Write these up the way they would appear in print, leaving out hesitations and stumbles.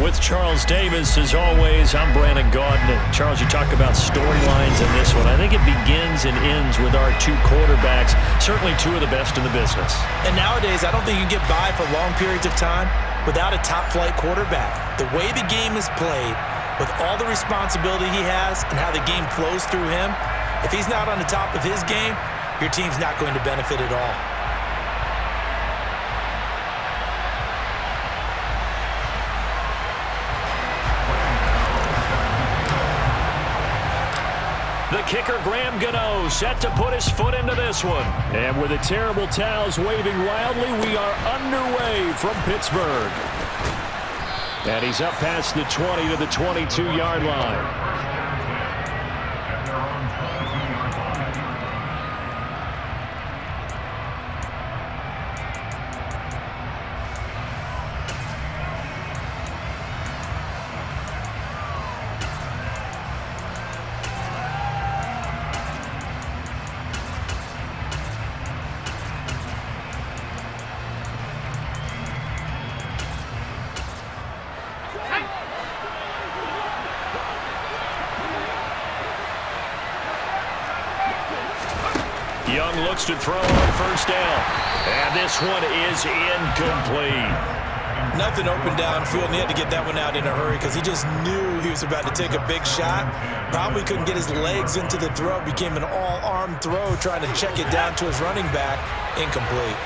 With Charles Davis, as always, I'm Brandon Gaudin. Charles, you talk about storylines in this one. I think it begins and ends with our two quarterbacks, certainly two of the best in the business. And nowadays, I don't think you can get by for long periods of time without a top-flight quarterback. The way the game is played, with all the responsibility he has and how the game flows through him, if he's not on the top of his game, your team's not going to benefit at all. The kicker, Graham Gano, set to put his foot into this one. And with the terrible towels waving wildly, we are underway from Pittsburgh. And he's up past the 20 to the 22-yard line. Young looks to throw on first down. And this one is incomplete. Nothing open downfield, and he had to get that one out in a hurry because he just knew he was about to take a big shot. Probably couldn't get his legs into the throw. Became an all-arm throw, trying to check it down to his running back. Incomplete.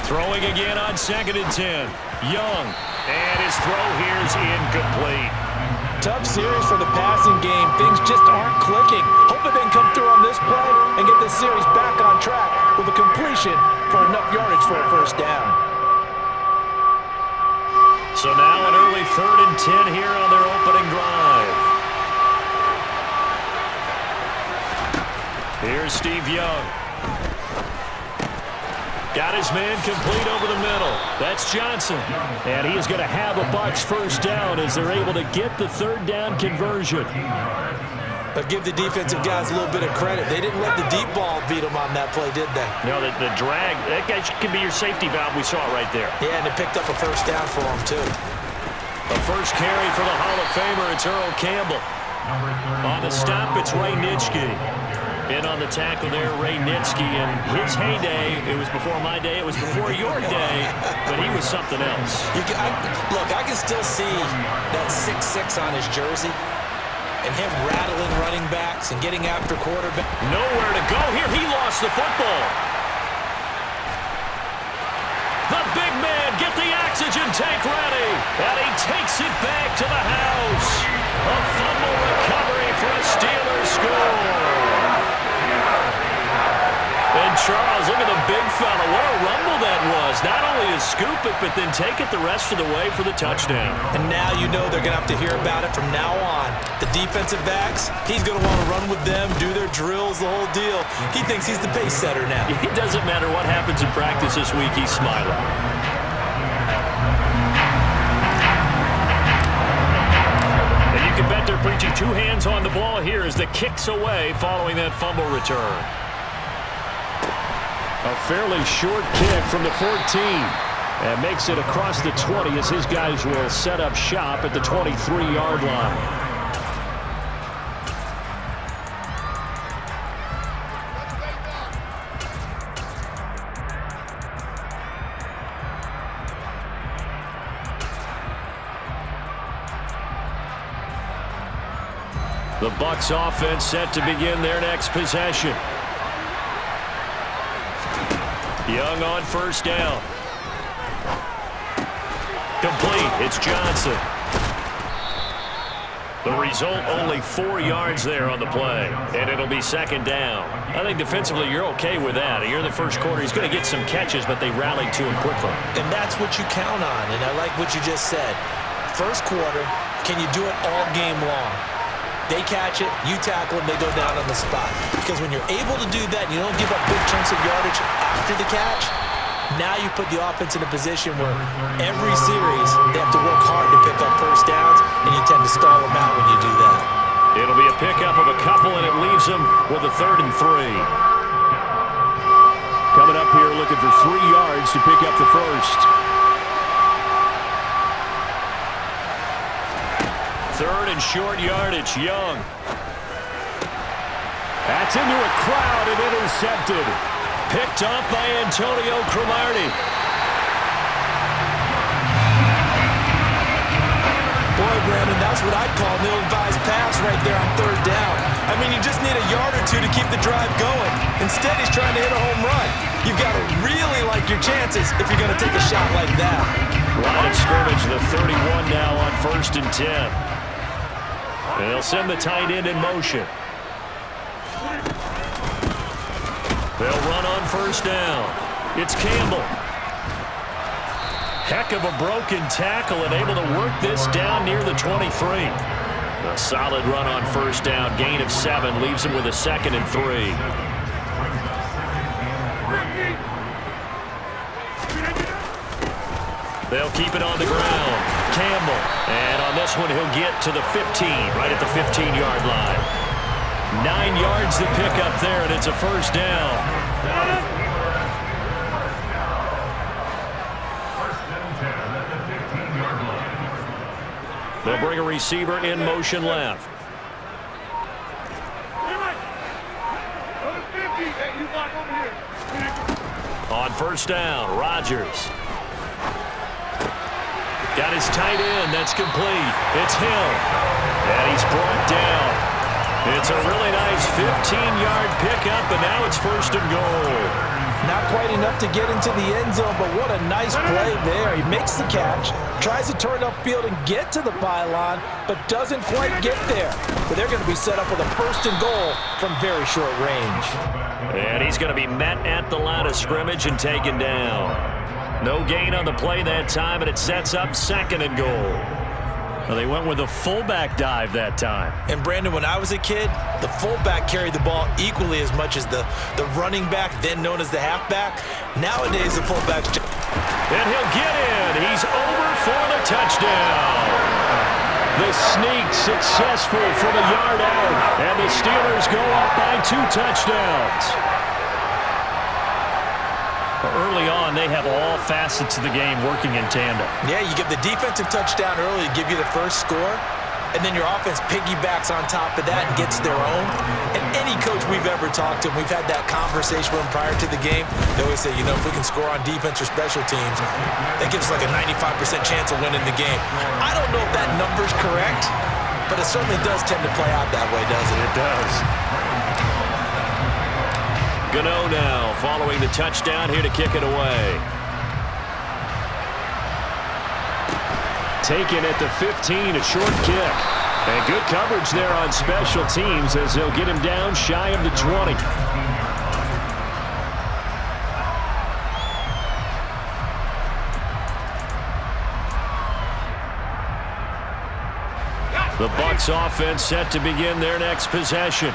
Throwing again on 2nd and 10. Young. And his throw here is incomplete. Tough series for the passing game. Things just aren't clicking. Hopefully they can come through on this play and get this series back on track with a completion for enough yardage for a first down. So now an early 3rd and 10 here on their opening drive. Here's Steve Young. Got his man complete over the middle. That's Johnson. And he is going to have a Bucs first down as they're able to get the 3rd down conversion. But give the defensive guys a little bit of credit. They didn't let the deep ball beat them on that play, did they? No, the drag, that guy could be your safety valve. We saw it right there. Yeah, and it picked up a first down for him, too. The first carry for the Hall of Famer, it's Earl Campbell. On the stop, it's Ray Nitschke. In on the tackle there, Ray Nitschke. And his heyday, it was before my day, it was before your day, but he was something else. Look, I can still see that 6'6" on his jersey and him rattling running backs and getting after quarterback. Nowhere to go here. He lost the football. The big man, get the oxygen tank ready. And he takes it back to the house. A fumble recovery for a Steelers score. And Charles, look at the big fella. What a rumble that was. Not only to scoop it, but then take it the rest of the way for the touchdown. And now you know they're going to have to hear about it from now on. The defensive backs, he's going to want to run with them, do their drills, the whole deal. He thinks he's the pace setter now. It doesn't matter what happens in practice this week, he's smiling. And you can bet they're preaching 2 hands on the ball here as the kick's away following that fumble return. A fairly short kick from the 14. And makes it across the 20 as his guys will set up shop at the 23-yard line. The Bucs offense set to begin their next possession. Young on first down. Complete. It's Johnson. The result, only 4 yards there on the play. And it'll be 2nd down. I think defensively you're okay with that. You're in the first quarter. He's going to get some catches, but they rallied to him quickly. And that's what you count on. And I like what you just said. First quarter, can you do it all game long? They catch it, you tackle them, they go down on the spot. Because when you're able to do that and you don't give up big chunks of yardage after the catch, now you put the offense in a position where every series they have to work hard to pick up first downs, and you tend to stall them out when you do that. It'll be a pickup of a couple, and it leaves them with a 3rd and 3. Coming up here, looking for 3 yards to pick up the first. Third and short yardage, Young. That's into a crowd and intercepted. Picked up by Antonio Cromartie. Boy, Brandon, that's what I'd call an ill-advised pass right there on third down. I mean, you just need a yard or two to keep the drive going. Instead, he's trying to hit a home run. You've got to really like your chances if you're going to take a shot like that. Line of scrimmage, the 31 now on 1st and 10. And they'll send the tight end in motion. They'll run on 1st down. It's Campbell. Heck of a broken tackle and able to work this down near the 23. A solid run on 1st down. Gain of 7 leaves him with a 2nd and 3. They'll keep it on the ground. Campbell. And on this one, he'll get to the 15, right at the 15-yard line. 9 yards to pick up there, and it's a 1st down. They'll bring a receiver in motion left. On 1st down, Rodgers. Got his tight end. That's complete. It's Hill. And he's brought down. It's a really nice 15-yard pickup, and now it's 1st and goal. Not quite enough to get into the end zone, but what a nice play there. He makes the catch, tries to turn upfield and get to the pylon, but doesn't quite get there. But they're going to be set up with a 1st and goal from very short range. And he's going to be met at the line of scrimmage and taken down. No gain on the play that time, and it sets up 2nd and goal. Well, they went with a fullback dive that time. And, Brandon, when I was a kid, the fullback carried the ball equally as much as the running back, then known as the halfback. Nowadays, the fullback's just... And he'll get in. He's over for the touchdown. The sneak successful from a yard out. And the Steelers go up by 2 touchdowns. Early on, they have all facets of the game working in tandem. Yeah, you give the defensive touchdown early to give you the first score, and then your offense piggybacks on top of that and gets their own. And any coach we've ever talked to, we've had that conversation with them prior to the game, they always say, you know, if we can score on defense or special teams, that gives us like a 95% chance of winning the game. I don't know if that number's correct, but it certainly does tend to play out that way, doesn't it? It does. Gano now following the touchdown here to kick it away. Taken at the 15, a short kick. And good coverage there on special teams as they'll get him down shy of the 20. The Bucs offense set to begin their next possession.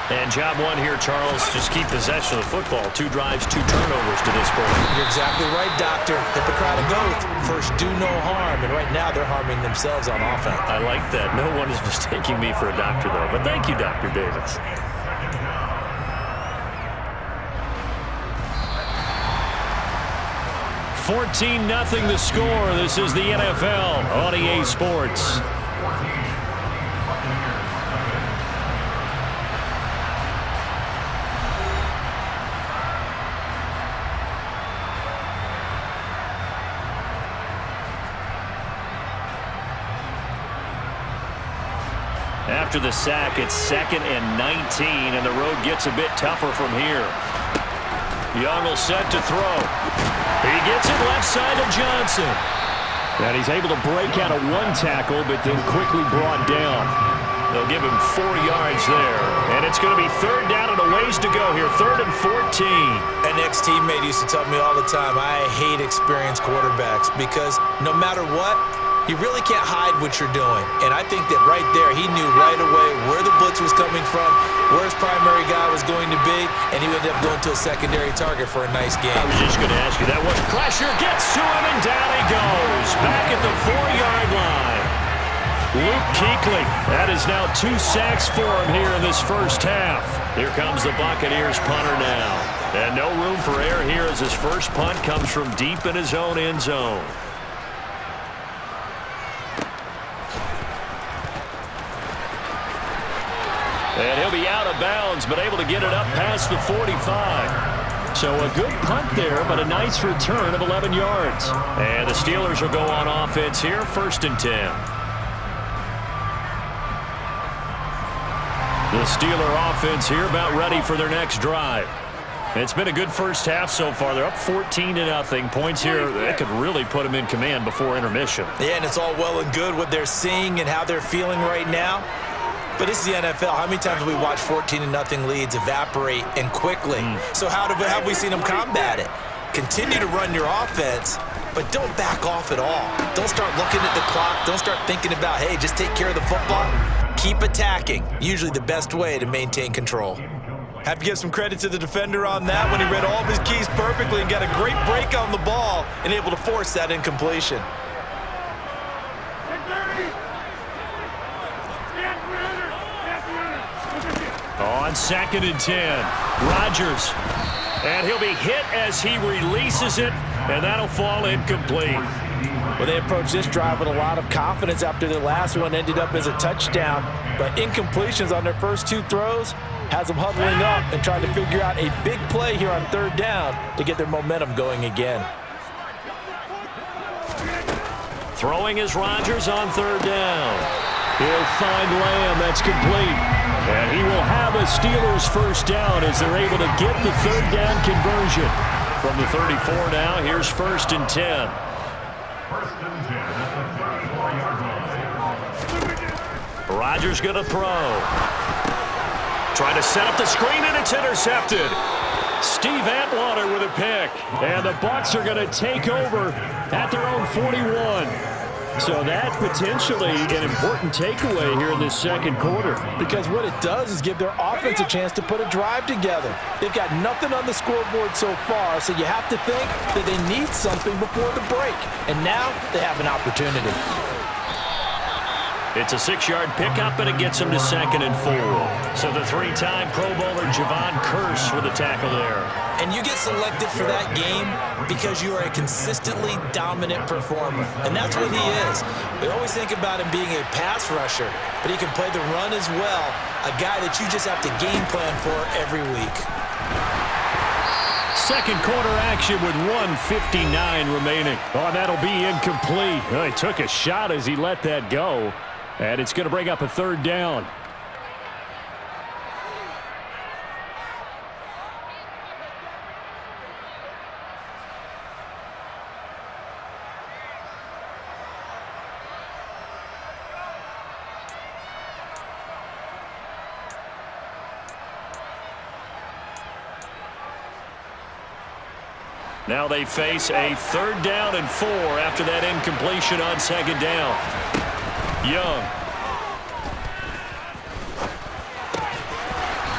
And job one here, Charles, just keep possession of the football. 2 drives, 2 turnovers to this point. You're exactly right, Doctor. Hippocratic oath. First, do no harm. And right now, they're harming themselves on offense. I like that. No one is mistaking me for a doctor, though. But thank you, Dr. Davis. $14-0 the score. This is the NFL on EA Sports. After the sack, it's 2nd and 19, and the road gets a bit tougher from here. Young will set to throw. He gets it left side of Johnson. And he's able to break out of 1 tackle, but then quickly brought down. They'll give him 4 yards there. And it's going to be 3rd down and a ways to go here. 3rd and 14. An ex-teammate used to tell me all the time, I hate experienced quarterbacks because no matter what, you really can't hide what you're doing. And I think that right there, he knew right away where the blitz was coming from, where his primary guy was going to be, and he ended up going to a secondary target for a nice game. I was just going to ask you that one. Pressure gets to him, and down he goes. Back at the 4-yard line. Luke Kuechly. That is now 2 sacks for him here in this first half. Here comes the Buccaneers punter now. And no room for error here as his first punt comes from deep in his own end zone. And he'll be out of bounds, but able to get it up past the 45. So a good punt there, but a nice return of 11 yards. And the Steelers will go on offense here, 1st and 10. The Steeler offense here about ready for their next drive. It's been a good first half so far. They're up 14-0. Points here that could really put them in command before intermission. Yeah, and it's all well and good what they're seeing and how they're feeling right now. But this is the NFL. How many times have we watched 14-0 leads evaporate and quickly? So how have we seen them combat it? Continue to run your offense, but don't back off at all. Don't start looking at the clock. Don't start thinking about, hey, just take care of the football. Keep attacking. Usually the best way to maintain control. Have to give some credit to the defender on that when he read all of his keys perfectly and got a great break on the ball and able to force that incompletion. On 2nd and 10, Rodgers. And he'll be hit as he releases it, and that'll fall incomplete. Well, they approached this drive with a lot of confidence after their last one ended up as a touchdown. But incompletions on their first 2 throws has them huddling up and trying to figure out a big play here on 3rd down to get their momentum going again. Throwing is Rodgers on 3rd down. He'll find Lamb. That's complete. And he will have a Steelers first down as they're able to get the 3rd down conversion. From the 34 now, here's 1st and 10. Rodgers going to throw. Trying to set up the screen, and it's intercepted. Steve Atwater with a pick. And the Bucs are going to take over at their own 41. So that potentially an important takeaway here in this 2nd quarter. Because what it does is give their offense a chance to put a drive together. They've got nothing on the scoreboard so far, so you have to think that they need something before the break. And now they have an opportunity. It's a 6-yard pickup, and it gets them to 2nd and 4. So the 3-time Pro Bowler Javon Curse with a tackle there. And you get selected for that game because you are a consistently dominant performer. And that's what he is. We always think about him being a pass rusher, but he can play the run as well. A guy that you just have to game plan for every week. 2nd quarter action with 1:59 remaining. Oh, that'll be incomplete. Oh, he took a shot as he let that go. And it's going to bring up a 3rd down. Now they face a 3rd down and 4 after that incompletion on 2nd down. Young.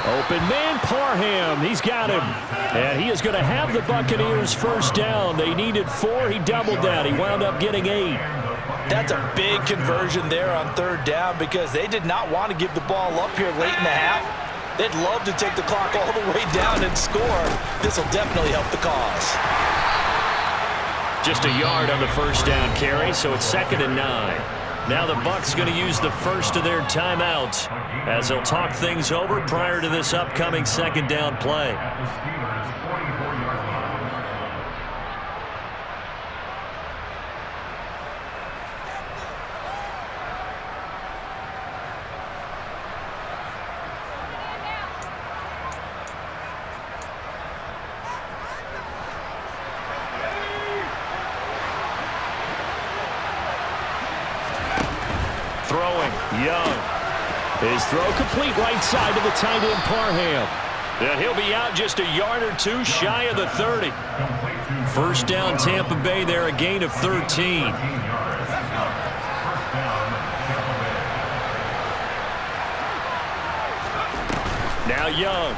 Open man, Parham. He's got him. And he is going to have the Buccaneers first down. They needed 4. He doubled that. He wound up getting 8. That's a big conversion there on 3rd down because they did not want to give the ball up here late in the half. They'd love to take the clock all the way down and score. This will definitely help the cause. Just a yard on the first down carry, so it's 2nd and 9. Now the Bucs going to use the first of their timeouts as they'll talk things over prior to this upcoming 2nd down play. Throwing, Young. His throw complete right side to the tight end, Parham. And he'll be out just a yard or 2 shy of the 30. First down, Tampa Bay there, a gain of 13. Now Young.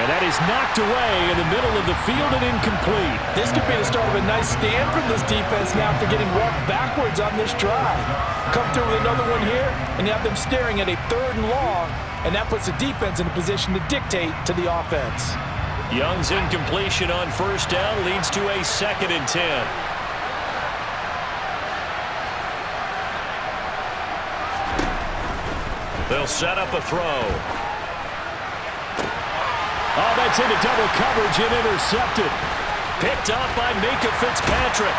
And that is knocked away in the middle of the field and incomplete. This could be the start of a nice stand from this defense now after getting walked backwards on this drive. Come through with another one here, and you have them staring at a 3rd and long, and that puts the defense in a position to dictate to the offense. Young's incompletion on 1st down leads to a 2nd and 10. They'll set up a throw. Oh, that's into double coverage and intercepted. Picked up by Minka Fitzpatrick.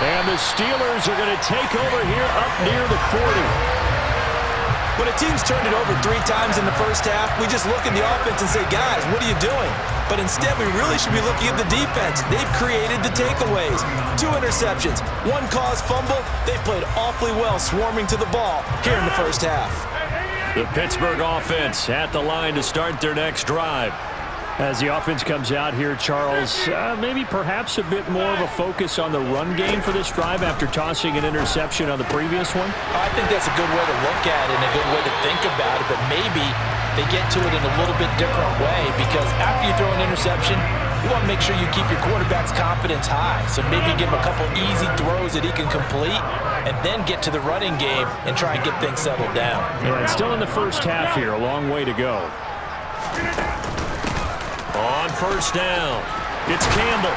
And the Steelers are going to take over here up near the 40. When a team's turned it over 3 times in the first half, we just look at the offense and say, guys, what are you doing? But instead, we really should be looking at the defense. They've created the takeaways. 2 interceptions, 1 caused fumble. They played awfully well swarming to the ball here in the first half. The Pittsburgh offense at the line to start their next drive. As the offense comes out here, Charles, maybe perhaps a bit more of a focus on the run game for this drive after tossing an interception on the previous one? I think that's a good way to look at it and a good way to think about it, but maybe they get to it in a little bit different way because after you throw an interception, you want to make sure you keep your quarterback's confidence high. So maybe give him a couple easy throws that he can complete and then get to the running game and try and get things settled down. Yeah, it's still in the first half here, a long way to go. On 1st down, it's Campbell.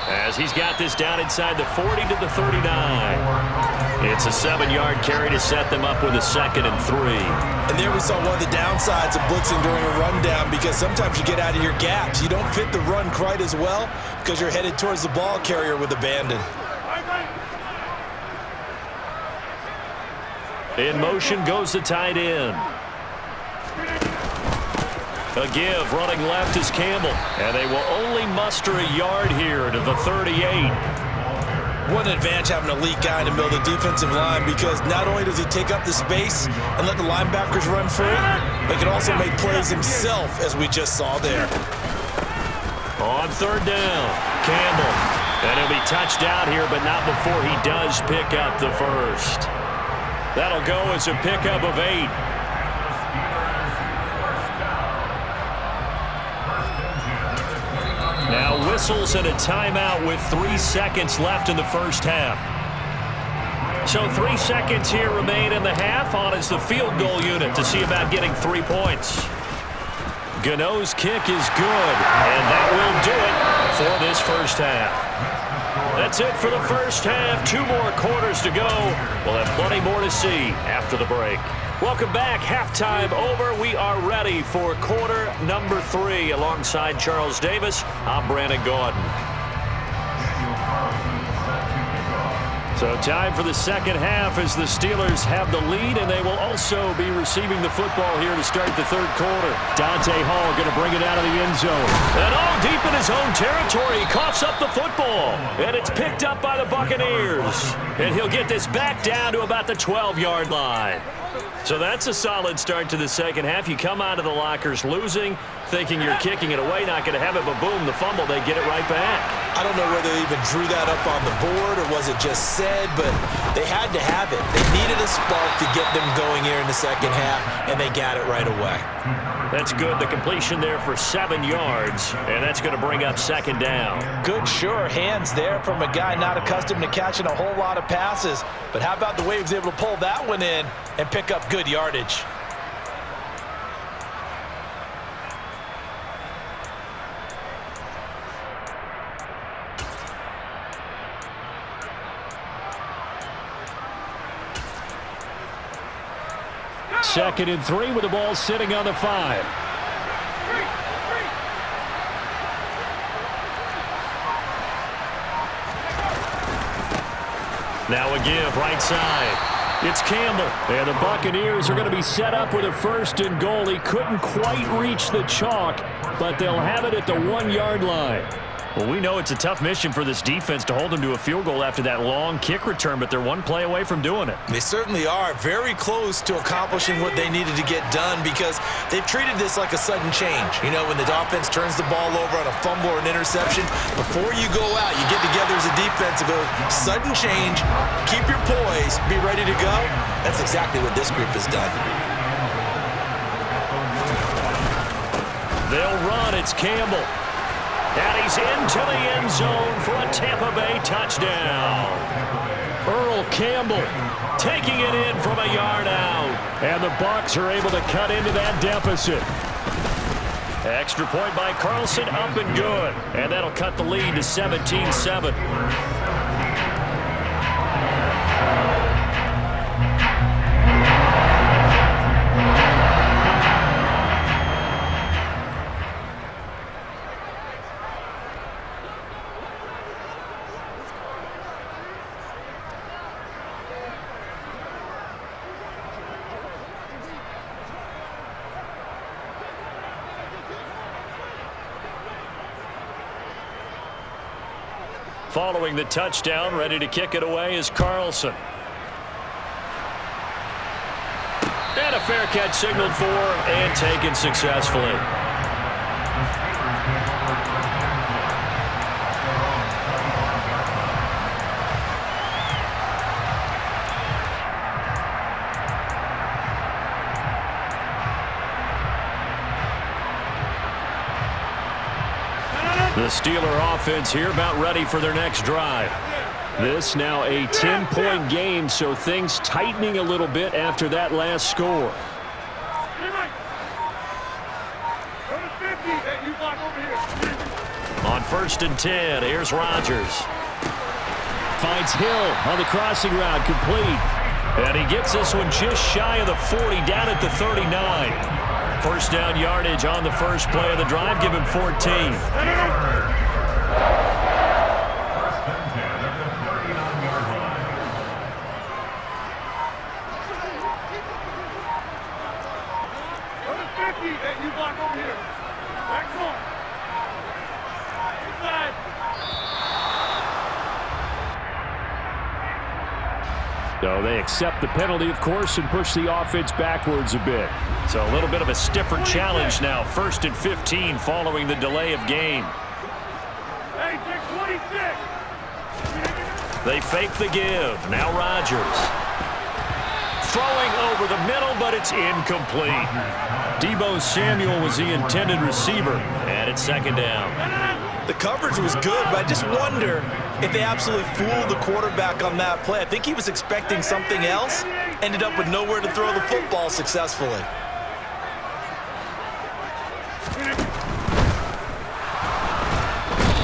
As he's got this down inside the 40 to the 39. It's a 7-yard carry to set them up with a 2nd and 3. And there we saw one of the downsides of blitzing during a rundown because sometimes you get out of your gaps. You don't fit the run quite as well because you're headed towards the ball carrier with abandon. In motion goes the tight end. A give, running left is Campbell. And they will only muster a yard here to the 38. What an advantage having an elite guy in the middle of the defensive line because not only does he take up the space and let the linebackers run free, but he can also make plays himself, as we just saw there. On 3rd down, Campbell. And he'll be touched out here, but not before he does pick up the first. That'll go as a pickup of 8. Now whistles and a timeout with 3 seconds left in the first half. So 3 seconds here remain in the half. On is the field goal unit to see about getting 3 points. Gano's kick is good, and that will do it for this first half. That's it for the first half. 2 more quarters to go. We'll have plenty more to see after the break. Welcome back. Halftime over. We are ready for quarter number 3. Alongside Charles Davis, I'm Brandon Gordon. So time for the second half as the Steelers have the lead, and they will also be receiving the football here to start the third quarter. Dante Hall going to bring it out of the end zone. And all deep in his own territory, he coughs up the football. And it's picked up by the Buccaneers. And he'll get this back down to about the 12-yard line. So that's a solid start to the second half. You come out of the lockers losing, thinking you're kicking it away, not going to have it, but boom, the fumble, they get it right back. I don't know whether they even drew that up on the board or was it just said, but they had to have it. They needed a spark to get them going here in the second half, and they got it right away. That's good. The completion there for 7 yards, and that's going to bring up second down. Good, sure hands there from a guy not accustomed to catching a whole lot of passes, but how about the way he was able to pull that one in and pick up good yardage? Second and 3 with the ball sitting on the 5. Now a give right side. It's Campbell. And the Buccaneers are going to be set up with a first and goal. He couldn't quite reach the chalk, but they'll have it at the 1-yard line. Well, we know it's a tough mission for this defense to hold them to a field goal after that long kick return, but they're one play away from doing it. They certainly are very close to accomplishing what they needed to get done because they've treated this like a sudden change. You know, when the offense turns the ball over on a fumble or an interception, before you go out, you get together as a defense and go, sudden change, keep your poise, be ready to go. That's exactly what this group has done. They'll run. It's Campbell. And he's into the end zone for a Tampa Bay touchdown. Earl Campbell taking it in from a yard out. And the Bucs are able to cut into that deficit. Extra point by Carlson, up and good. And that'll cut the lead to 17-7. Following the touchdown, ready to kick it away is Carlson. And a fair catch signaled for and taken successfully. The Steeler offense here about ready for their next drive. This now a 10-point game, so things tightening a little bit after that last score. On 1st and 10, here's Rodgers. Finds Hill on the crossing route, complete. And he gets this one just shy of the 40, down at the 39. First down yardage on the first play of the drive, give him 14. So they accept the penalty, of course, and push the offense backwards a bit. So a little bit of a stiffer challenge now. 1st and 15 following the delay of game. They fake the give. Now Rodgers. Throwing over the middle, but it's incomplete. Deebo Samuel was the intended receiver. And it's 2nd down. The coverage was good, but I just wonder if they absolutely fooled the quarterback on that play. I think he was expecting something else. Ended up with nowhere to throw the football successfully.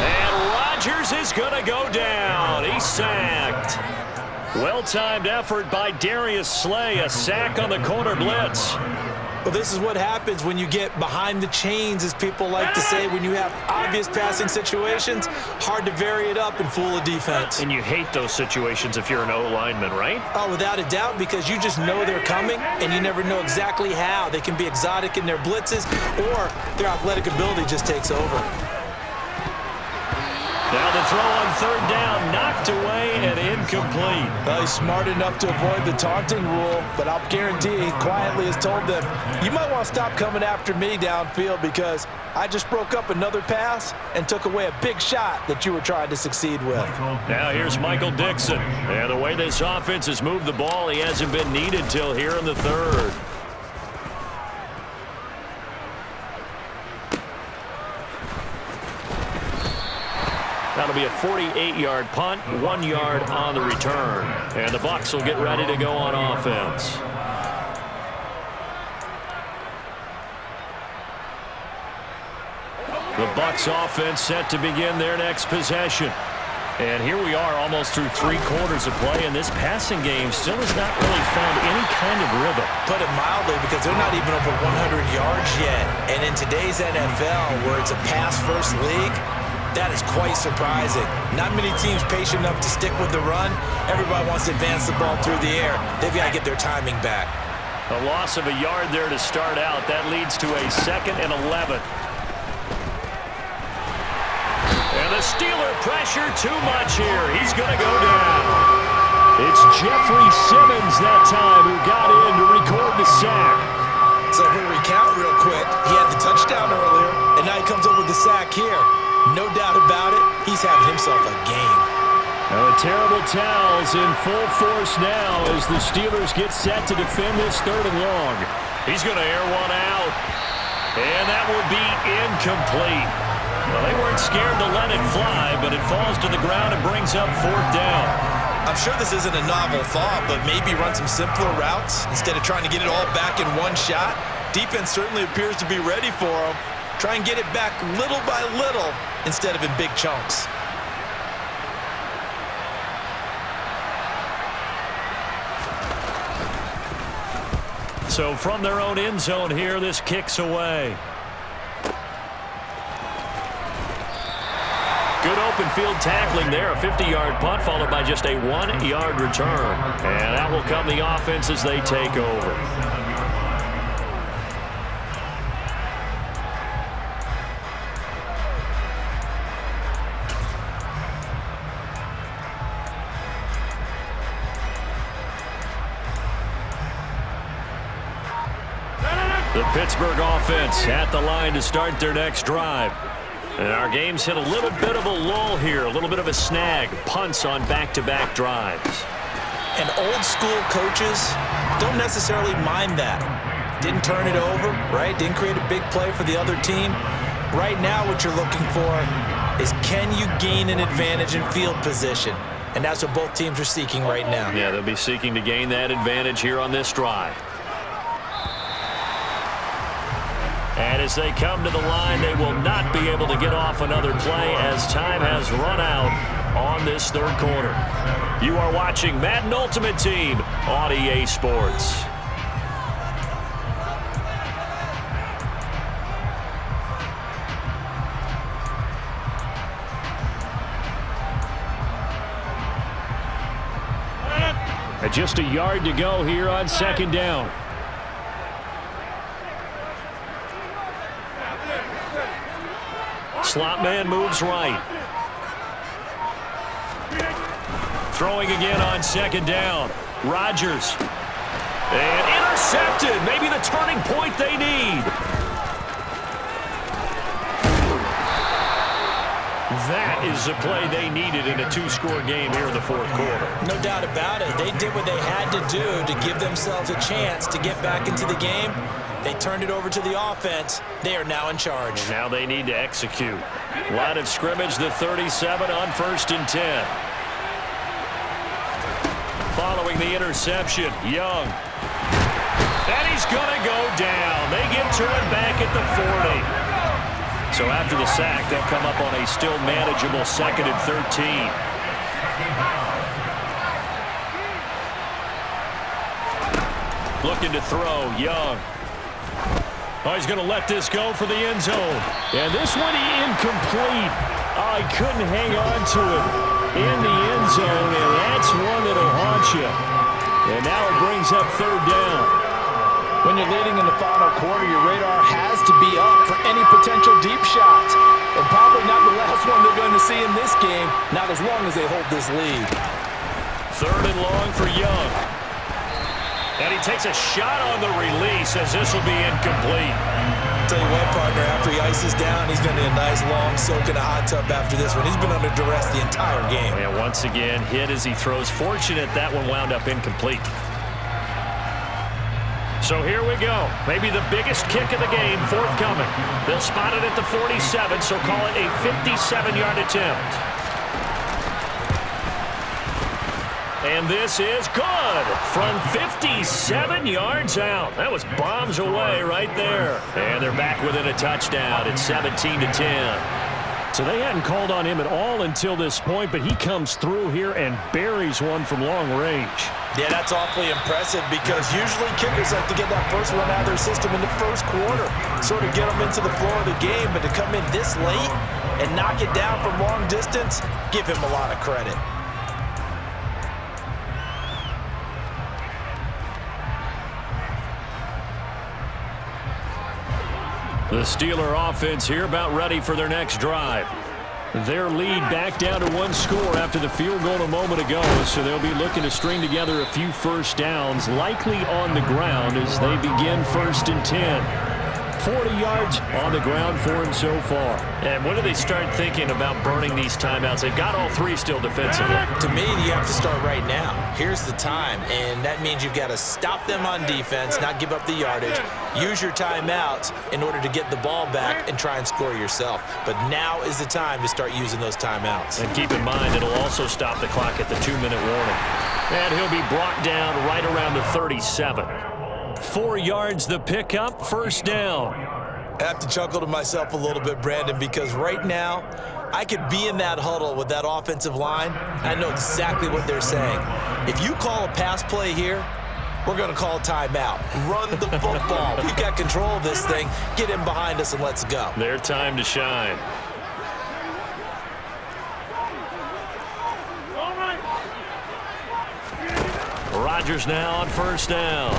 And Rodgers is going to go down. He's sacked. Well-timed effort by Darius Slay. A sack on the corner blitz. Well, this is what happens when you get behind the chains, as people like to say, when you have obvious passing situations. Hard to vary it up and fool a defense. And you hate those situations if you're an O-lineman, right? Oh, without a doubt, because you just know they're coming, and you never know exactly how. They can be exotic in their blitzes, or their athletic ability just takes over. Now the throw on 3rd down, knocked away and incomplete. Well, he's smart enough to avoid the taunting rule, but I'll guarantee he quietly has told them, you might want to stop coming after me downfield because I just broke up another pass and took away a big shot that you were trying to succeed with. Now here's Michael Dixon. And the way this offense has moved the ball, he hasn't been needed till here in the 3rd. That'll be a 48-yard punt, 1 yard on the return. And the Bucs will get ready to go on offense. The Bucs offense set to begin their next possession. And here we are almost through 3 quarters of play, and this passing game still has not really found any kind of rhythm. Put it mildly, because they're not even over 100 yards yet. And in today's NFL, where it's a pass-first league, that is quite surprising. Not many teams patient enough to stick with the run. Everybody wants to advance the ball through the air. They've got to get their timing back. A loss of a yard there to start out. That leads to a 2nd and 11. And the Steeler pressure too much here. He's going to go down. It's Jeffrey Simmons that time who got in to record the sack. So if we recount real quick, he had the touchdown earlier, and now he comes up with the sack here. No doubt about it, he's having himself a game. Now the terrible towels in full force now as the Steelers get set to defend this 3rd and long. He's going to air one out. And that will be incomplete. Well, they weren't scared to let it fly, but it falls to the ground and brings up 4th down. I'm sure this isn't a novel thought, but maybe run some simpler routes instead of trying to get it all back in one shot. Defense certainly appears to be ready for them. Try and get it back little by little instead of in big chunks. So from their own end zone here, this kicks away. Good open field tackling there. A 50-yard punt followed by just a 1-yard return. And that will come the offense as they take over. The Pittsburgh offense at the line to start their next drive. And our game's hit a little bit of a lull here, a little bit of a snag. Punts on back-to-back drives. And old school coaches don't necessarily mind that. Didn't turn it over, right? Didn't create a big play for the other team. Right now what you're looking for is, can you gain an advantage in field position? And that's what both teams are seeking right now. Yeah, they'll be seeking to gain that advantage here on this drive. And as they come to the line, they will not be able to get off another play as time has run out on this 3rd quarter. You are watching Madden Ultimate Team on EA Sports. And just a yard to go here on 2nd down. Slot man moves right. Throwing again on 2nd down. Rodgers. And intercepted. Maybe the turning point they need. That is the play they needed in a 2-score game here in the 4th quarter. No doubt about it. They did what they had to do to give themselves a chance to get back into the game. They turned it over to the offense. They are now in charge. And now they need to execute. Line of scrimmage, the 37 on 1st and 10. Following the interception, Young. And he's going to go down. They get to it back at the 40. So after the sack, they'll come up on a still manageable 2nd and 13. Looking to throw, Young. Oh, he's going to let this go for the end zone. And this one incomplete. Oh, he couldn't hang on to it in the end zone, and that's one that'll haunt you. And now it brings up 3rd down. When you're leading in the final quarter, your radar has to be up for any potential deep shots. And probably not the last one they're going to see in this game, not as long as they hold this lead. 3rd and long for Young. And he takes a shot on the release as this will be incomplete. Tell you what, partner, after he ices down, he's going to need a nice long soak in a hot tub after this one. He's been under duress the entire game. And once again, hit as he throws. Fortunate that one wound up incomplete. So here we go. Maybe the biggest kick of the game forthcoming. They'll spot it at the 47, so call it a 57-yard attempt. And this is good from 57 yards out. That was bombs away right there. And they're back within a touchdown. It's 17-10. So they hadn't called on him at all until this point, but he comes through here and buries one from long range. Yeah, that's awfully impressive because usually kickers like to get that first one out of their system in the 1st quarter, sort of get them into the flow of the game, but to come in this late and knock it down from long distance, give him a lot of credit. The Steeler offense here about ready for their next drive. Their lead back down to 1 score after the field goal a moment ago, so they'll be looking to string together a few first downs, likely on the ground as they begin 1st and 10. 40 yards on the ground for him so far. And when do they start thinking about burning these timeouts? They've got all three still defensively. To me, you have to start right now. Here's the time, and that means you've got to stop them on defense, not give up the yardage, use your timeouts in order to get the ball back and try and score yourself. But now is the time to start using those timeouts. And keep in mind, it'll also stop the clock at the 2-minute warning. And he'll be brought down right around the 37. 4 yards the pickup, first down. I have to chuckle to myself a little bit, Brandon, because right now I could be in that huddle with that offensive line. I know exactly what they're saying. If you call a pass play here, we're going to call a timeout. Run the football. We've got control of this thing. Get in behind us and let's go. Their time to shine. Rodgers now on first down.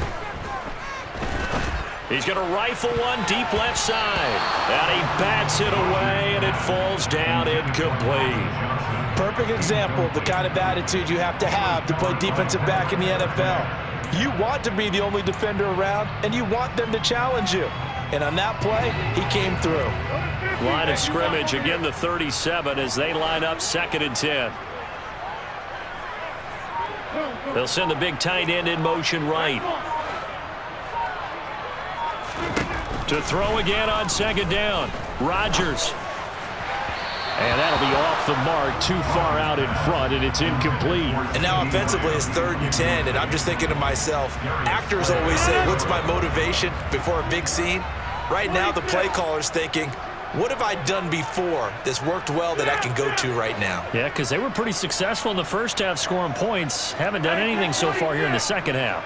He's going to rifle one deep left side. And he bats it away, and it falls down incomplete. Perfect example of the kind of attitude you have to play defensive back in the NFL. You want to be the only defender around, and you want them to challenge you. And on that play, he came through. Line of scrimmage, again the 37 as they line up 2nd and 10. They'll send the big tight end in motion right. To throw again on 2nd down. Rodgers. And that'll be off the mark, too far out in front, and it's incomplete. And now offensively it's 3rd and 10, and I'm just thinking to myself, actors always say, what's my motivation before a big scene? Right now the play caller's thinking, what have I done before that's worked well that I can go to right now? Yeah, because they were pretty successful in the first half scoring points. Haven't done anything so far here in the second half.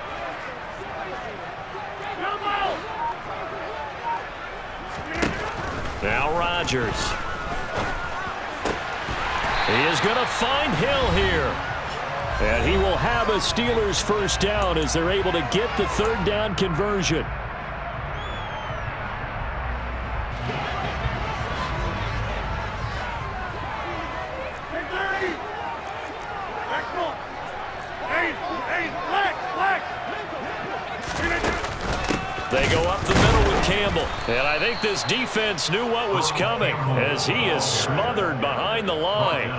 Now Rodgers. He is going to find Hill here. And he will have a Steelers first down as they're able to get the 3rd down conversion. They go up the middle with Campbell. And I think this defense knew what was coming as he is smothered behind the line.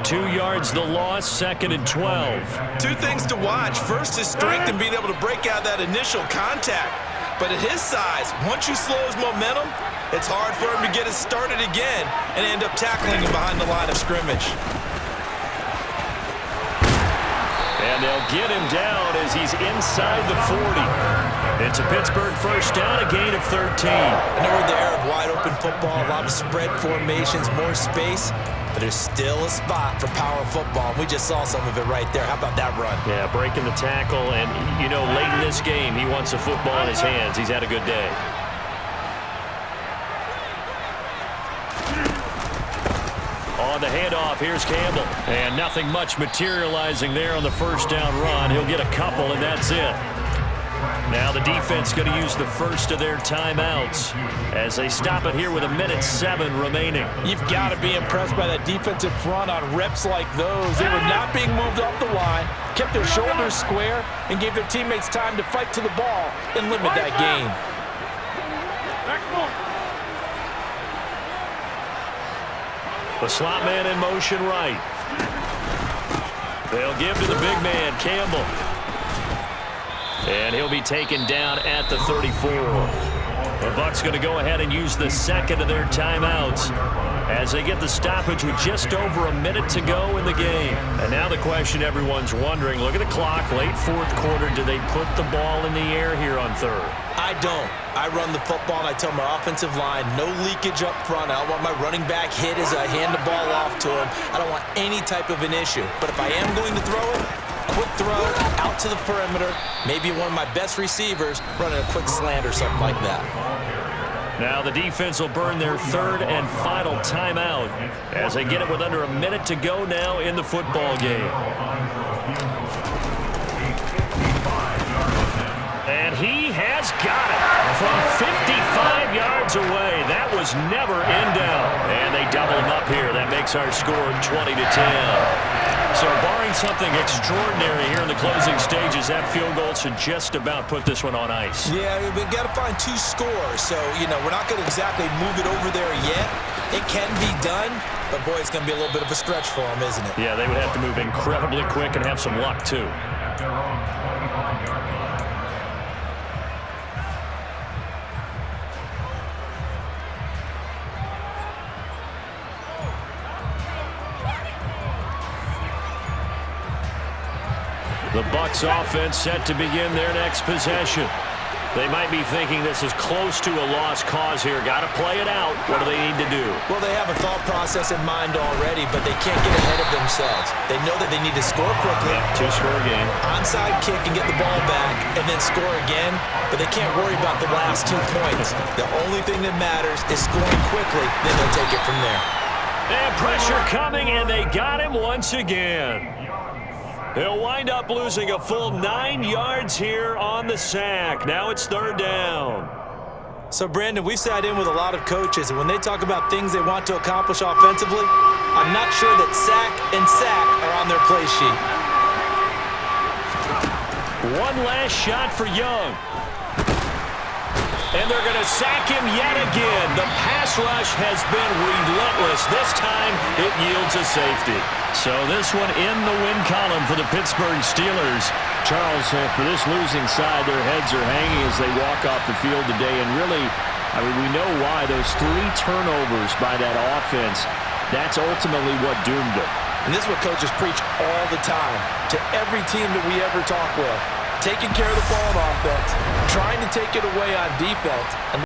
2 yards the loss, 2nd and 12. Two things to watch. First, his strength and being able to break out that initial contact. But at his size, once you slow his momentum, it's hard for him to get it started again and end up tackling him behind the line of scrimmage. And they'll get him down as he's inside the 40. It's a Pittsburgh first down, a gain of 13. I know we're in the era of wide-open football, a lot of spread formations, more space, but there's still a spot for power football. We just saw some of it right there. How about that run? Yeah, breaking the tackle, and, you know, late in this game, he wants the football in his hands. He's had a good day. On the handoff, here's Campbell. And nothing much materializing there on the first down run. He'll get a couple, and that's it. Now the defense going to use the first of their timeouts as they stop it here with 1:07 remaining. You've got to be impressed by that defensive front on reps like those. They were not being moved off the line, kept their shoulders square, and gave their teammates time to fight to the ball and limit that gain. The slot man in motion right. They'll give to the big man, Campbell. And he'll be taken down at the 34. The Bucs going to go ahead and use the second of their timeouts as they get the stoppage with just over a minute to go in the game. And now the question everyone's wondering, look at the clock, late 4th quarter, do they put the ball in the air here on 3rd? I don't. I run the football, and I tell my offensive line, no leakage up front. I don't want my running back hit as I hand the ball off to him. I don't want any type of an issue. But if I am going to throw it, quick throw out to the perimeter, maybe one of my best receivers running a quick slant or something like that. Now the defense will burn their 3rd and final timeout as they get it with under a minute to go now in the football game. And he has got it from 55 yards away. That was never in doubt. And they double him up here. That makes our score 20-10. So barring something extraordinary here in the closing stages, that field goal should just about put this one on ice. Yeah, we've got to find 2 scores. So, we're not going to exactly move it over there yet. It can be done, but, boy, it's going to be a little bit of a stretch for them, isn't it? Yeah, they would have to move incredibly quick and have some luck, too. The Bucs offense set to begin their next possession. They might be thinking this is close to a lost cause here. Got to play it out. What do they need to do? Well, they have a thought process in mind already, but they can't get ahead of themselves. They know that they need to score quickly. Yeah, 2-score game. Onside kick and get the ball back and then score again, but they can't worry about the last 2 points. The only thing that matters is scoring quickly, then they'll take it from there. And pressure coming, and they got him once again. He'll wind up losing a full 9 yards here on the sack. Now it's 3rd down. So, Brandon, we've sat in with a lot of coaches, and when they talk about things they want to accomplish offensively, I'm not sure that sack and sack are on their play sheet. One last shot for Young. And they're going to sack him yet again. The pass rush has been relentless. This time, it yields a safety. So this one in the win column for the Pittsburgh Steelers. Charles, for this losing side, their heads are hanging as they walk off the field today. And really, we know why. Those 3 turnovers by that offense, that's ultimately what doomed them. And this is what coaches preach all the time to every team that we ever talk with. Taking care of the ball on offense, trying to take it away on defense, and